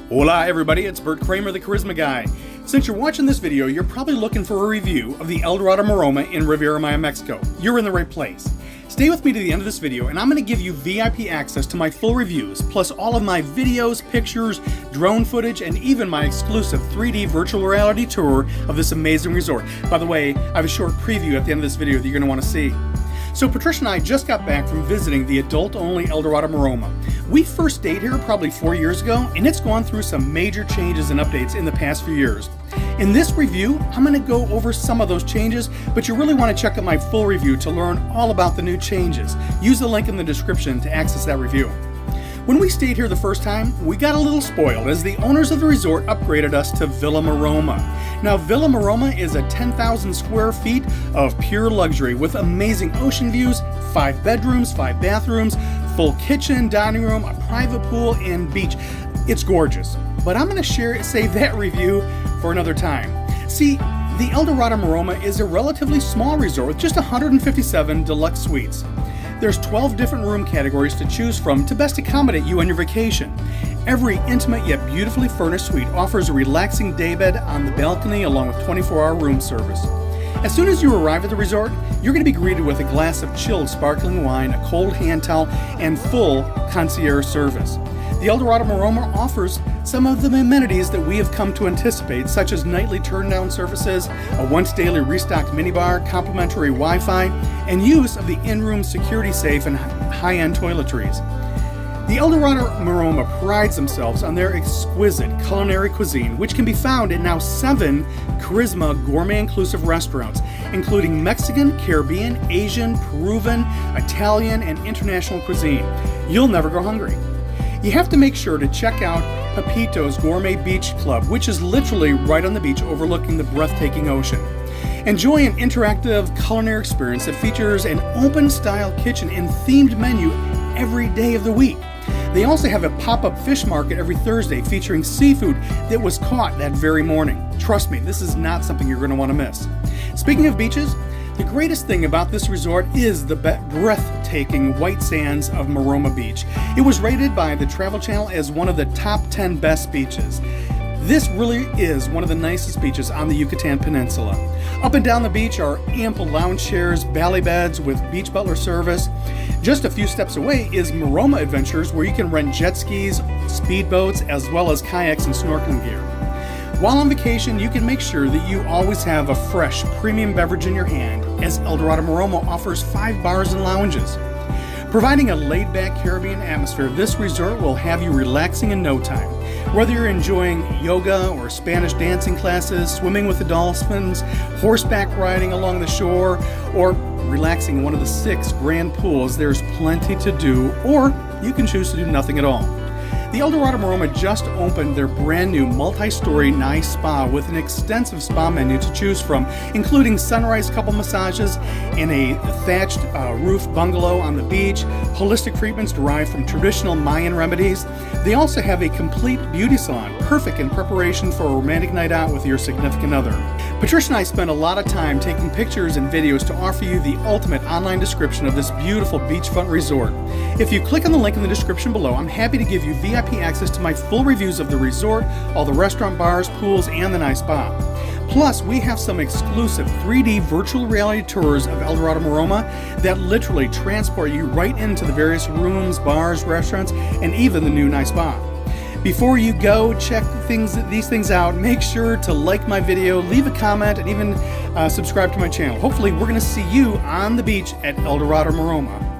Hola everybody, it's Burt Kramer, the Karisma Guy. Since you're watching this video, you're probably looking for a review of the Dorado Maroma in Riviera Maya, Mexico. You're in the right place. Stay with me to the end of this video and I'm going to give you VIP access to my full reviews, plus all of my videos, pictures, drone footage, and even my exclusive 3D virtual reality tour of this amazing resort. By the way, I have a short preview at the end of this video that you're going to want to see. So Patricia and I just got back from visiting the adult-only Dorado Maroma. We first stayed here probably 4 years ago, and it's gone through some major changes and updates in the past few years. In this review, I'm going to go over some of those changes, but you really want to check out my full review to learn all about the new changes. Use the link in the description to access that review. When we stayed here the first time, we got a little spoiled as the owners of the resort upgraded us to Villa Maroma. Now, Villa Maroma is a 10,000 square feet of pure luxury with amazing ocean views, 5 bedrooms, 5 bathrooms, full kitchen, dining room, a private pool, and beach. It's gorgeous, but I'm going to save that review for another time. See, the Dorado Maroma is a relatively small resort with just 157 deluxe suites. There's 12 different room categories to choose from to best accommodate you on your vacation. Every intimate yet beautifully furnished suite offers a relaxing daybed on the balcony along with 24-hour room service. As soon as you arrive at the resort, you're going to be greeted with a glass of chilled sparkling wine, a cold hand towel, and full concierge service. The Dorado Maroma offers some of the amenities that we have come to anticipate, such as nightly turn-down services, a once-daily restocked minibar, complimentary Wi-Fi, and use of the in-room security safe and high-end toiletries. The Dorado Maroma prides themselves on their exquisite culinary cuisine, which can be found in now 7 Karisma gourmet-inclusive restaurants, including Mexican, Caribbean, Asian, Peruvian, Italian, and international cuisine. You'll never go hungry. You have to make sure to check out Pepito's Gourmet Beach Club, which is literally right on the beach overlooking the breathtaking ocean. Enjoy an interactive culinary experience that features an open-style kitchen and themed menu every day of the week. They also have a pop-up fish market every Thursday featuring seafood that was caught that very morning. Trust me, this is not something you're going to want to miss. Speaking of beaches, the greatest thing about this resort is the breathtaking white sands of Maroma Beach. It was rated by the Travel Channel as one of the top 10 best beaches. This really is one of the nicest beaches on the Yucatan Peninsula. Up and down the beach are ample lounge chairs, valley beds with beach butler service. Just a few steps away is Maroma Adventures, where you can rent jet skis, speedboats, as well as kayaks and snorkeling gear. While on vacation, you can make sure that you always have a fresh, premium beverage in your hand, as Dorado Maroma offers 5 bars and lounges. Providing a laid-back Caribbean atmosphere, this resort will have you relaxing in no time. Whether you're enjoying yoga or Spanish dancing classes, swimming with the dolphins, horseback riding along the shore, or relaxing in one of the 6 grand pools, there's plenty to do, or you can choose to do nothing at all. The Dorado Maroma just opened their brand new multi-story nice spa with an extensive spa menu to choose from, including sunrise couple massages in a thatched roof bungalow on the beach, holistic treatments derived from traditional Mayan remedies. They also have a complete beauty salon, perfect in preparation for a romantic night out with your significant other. Patricia and I spent a lot of time taking pictures and videos to offer you the ultimate online description of this beautiful beachfront resort. If you click on the link in the description below, I'm happy to give you VIP access to my full reviews of the resort, all the restaurant, bars, pools, and the nice spa. Plus, we have some exclusive 3D virtual reality tours of Dorado Maroma that literally transport you right into the various rooms, bars, restaurants, and even the new nice spa. Before you go check these things out, make sure to like my video, leave a comment, and even subscribe to my channel. Hopefully, we're going to see you on the beach at Dorado Maroma.